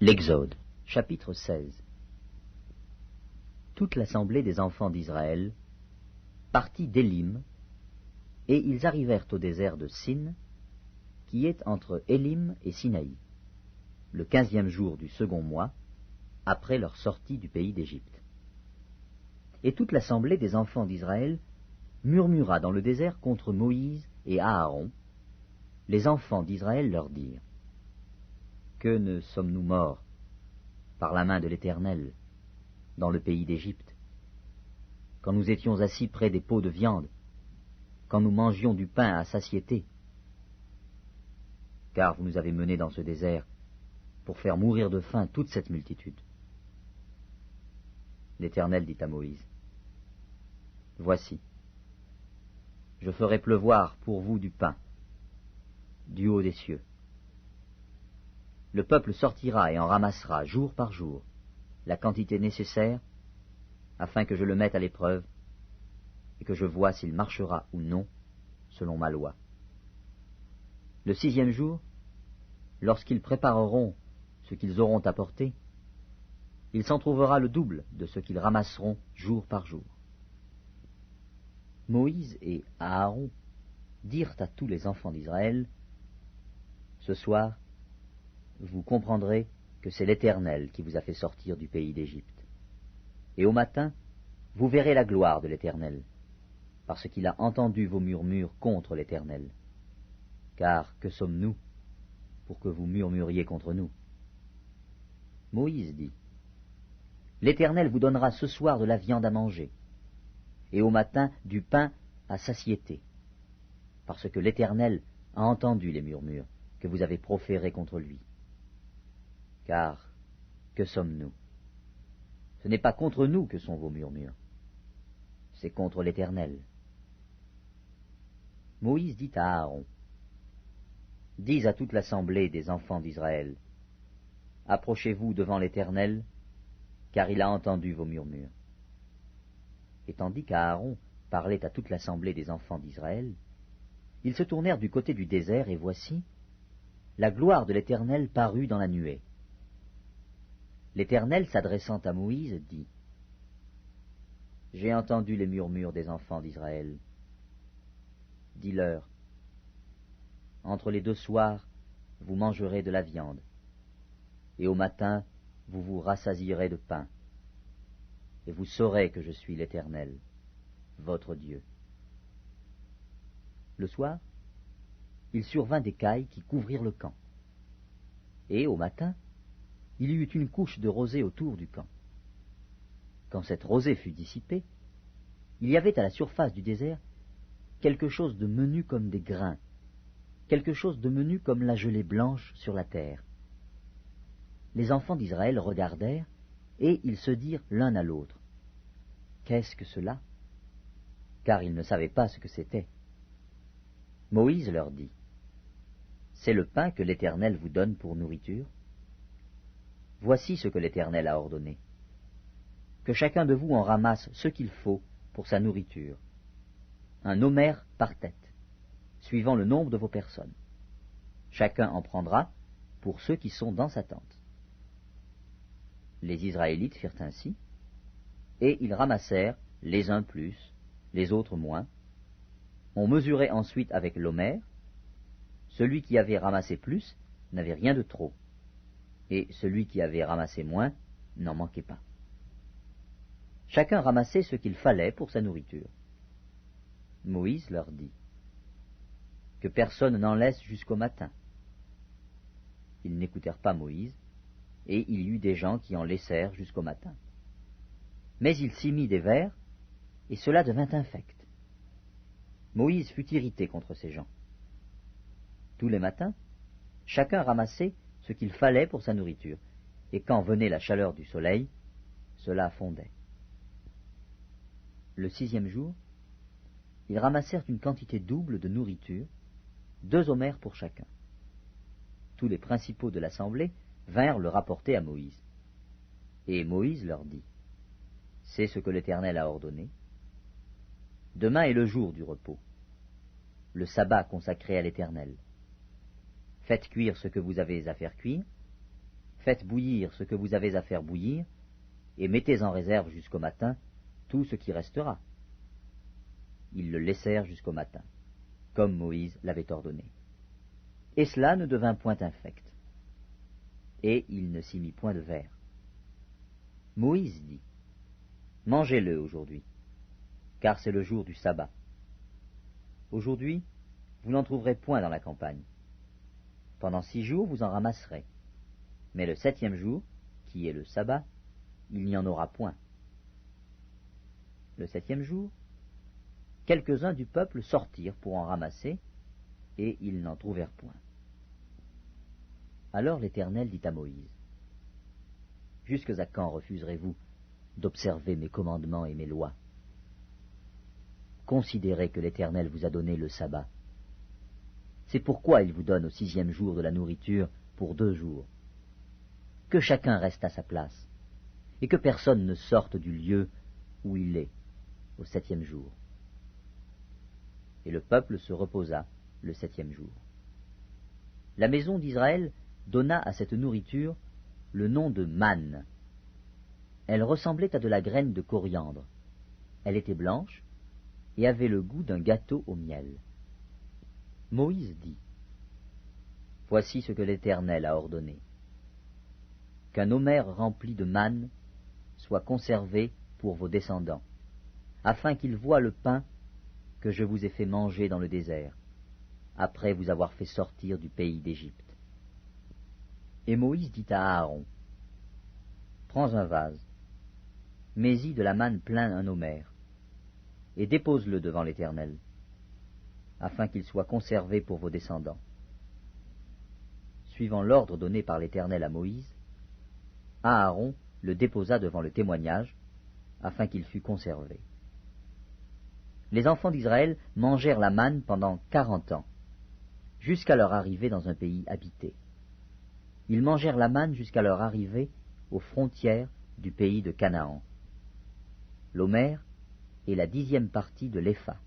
L'Exode, chapitre 16. Toute l'assemblée des enfants d'Israël partit d'Élim, et ils arrivèrent au désert de Sin, qui est entre Élim et Sinaï, le 15e jour du second mois, après leur sortie du pays d'Égypte. Et toute l'assemblée des enfants d'Israël murmura dans le désert contre Moïse et Aaron. Les enfants d'Israël leur dirent: Que ne sommes-nous morts par la main de l'Éternel dans le pays d'Égypte, quand nous étions assis près des pots de viande, quand nous mangions du pain à satiété? Car vous nous avez menés dans ce désert pour faire mourir de faim toute cette multitude. L'Éternel dit à Moïse: Voici, je ferai pleuvoir pour vous du pain, du haut des cieux. Le peuple sortira et en ramassera jour par jour la quantité nécessaire, afin que je le mette à l'épreuve et que je voie s'il marchera ou non selon ma loi. Le 6e jour, lorsqu'ils prépareront ce qu'ils auront apporté, il s'en trouvera le double de ce qu'ils ramasseront jour par jour. Moïse et Aaron dirent à tous les enfants d'Israël: Ce soir, vous comprendrez que c'est l'Éternel qui vous a fait sortir du pays d'Égypte. Et au matin, vous verrez la gloire de l'Éternel, parce qu'il a entendu vos murmures contre l'Éternel. Car que sommes-nous pour que vous murmuriez contre nous? Moïse dit: L'Éternel vous donnera ce soir de la viande à manger, et au matin du pain à satiété, parce que l'Éternel a entendu les murmures que vous avez proférés contre lui. Car que sommes-nous? Ce n'est pas contre nous que sont vos murmures, c'est contre l'Éternel. Moïse dit à Aaron: Dis à toute l'assemblée des enfants d'Israël: Approchez-vous devant l'Éternel, car il a entendu vos murmures. Et tandis qu'Aaron parlait à toute l'assemblée des enfants d'Israël, ils se tournèrent du côté du désert, et voici, la gloire de l'Éternel parut dans la nuée. L'Éternel, s'adressant à Moïse, dit: J'ai entendu les murmures des enfants d'Israël. Dis-leur: Entre les 2 soirs, vous mangerez de la viande, et au matin, vous vous rassasierez de pain, et vous saurez que je suis l'Éternel, votre Dieu. Le soir, il survint des cailles qui couvrirent le camp, et au matin, il y eut une couche de rosée autour du camp. Quand cette rosée fut dissipée, il y avait à la surface du désert quelque chose de menu comme des grains, quelque chose de menu comme la gelée blanche sur la terre. Les enfants d'Israël regardèrent, et ils se dirent l'un à l'autre: Qu'est-ce que cela? Car ils ne savaient pas ce que c'était. Moïse leur dit: C'est le pain que l'Éternel vous donne pour nourriture. Voici ce que l'Éternel a ordonné: que chacun de vous en ramasse ce qu'il faut pour sa nourriture, un homère par tête, suivant le nombre de vos personnes. Chacun en prendra pour ceux qui sont dans sa tente. Les Israélites firent ainsi, et ils ramassèrent les uns plus, les autres moins. On mesurait ensuite avec l'homère. Celui qui avait ramassé plus n'avait rien de trop, et celui qui avait ramassé moins n'en manquait pas. Chacun ramassait ce qu'il fallait pour sa nourriture. Moïse leur dit: Que personne n'en laisse jusqu'au matin. Ils n'écoutèrent pas Moïse, et il y eut des gens qui en laissèrent jusqu'au matin. Mais il s'y mit des vers, et cela devint infect. Moïse fut irrité contre ces gens. Tous les matins, chacun ramassait ce qu'il fallait pour sa nourriture, et quand venait la chaleur du soleil, cela fondait. Le 6e jour, ils ramassèrent une quantité double de nourriture, 2 homères pour chacun. Tous les principaux de l'assemblée vinrent le rapporter à Moïse. Et Moïse leur dit: C'est ce que l'Éternel a ordonné. Demain est le jour du repos, le sabbat consacré à l'Éternel. Faites cuire ce que vous avez à faire cuire, Faites bouillir ce que vous avez à faire bouillir, et mettez en réserve jusqu'au matin tout ce qui restera. » Ils le laissèrent jusqu'au matin, comme Moïse l'avait ordonné. Et cela ne devint point infect. Et il ne s'y mit point de verre. Moïse dit, « Mangez-le aujourd'hui, car c'est le jour du sabbat. Aujourd'hui, vous n'en trouverez point dans la campagne. Pendant 6 jours, vous en ramasserez. Mais le 7e jour, qui est le sabbat, il n'y en aura point. » Le 7e jour, quelques-uns du peuple sortirent pour en ramasser, et ils n'en trouvèrent point. Alors l'Éternel dit à Moïse, « Jusque à quand refuserez-vous d'observer mes commandements et mes lois? Considérez que l'Éternel vous a donné le sabbat. C'est pourquoi il vous donne au 6e jour de la nourriture pour 2 jours. Que chacun reste à sa place, et que personne ne sorte du lieu où il est au 7e jour. » Et le peuple se reposa le 7e jour. La maison d'Israël donna à cette nourriture le nom de manne. Elle ressemblait à de la graine de coriandre. Elle était blanche et avait le goût d'un gâteau au miel. Moïse dit, « Voici ce que l'Éternel a ordonné. Qu'un omer rempli de manne soit conservé pour vos descendants, afin qu'ils voient le pain que je vous ai fait manger dans le désert, après vous avoir fait sortir du pays d'Égypte. » Et Moïse dit à Aaron, « Prends un vase, mets-y de la manne plein un omer, et dépose-le devant l'Éternel, afin qu'il soit conservé pour vos descendants. » Suivant l'ordre donné par l'Éternel à Moïse, Aaron le déposa devant le témoignage, afin qu'il fût conservé. Les enfants d'Israël mangèrent la manne pendant 40 ans, jusqu'à leur arrivée dans un pays habité. Ils mangèrent la manne jusqu'à leur arrivée aux frontières du pays de Canaan. L'omer est la 10e partie de l'épha.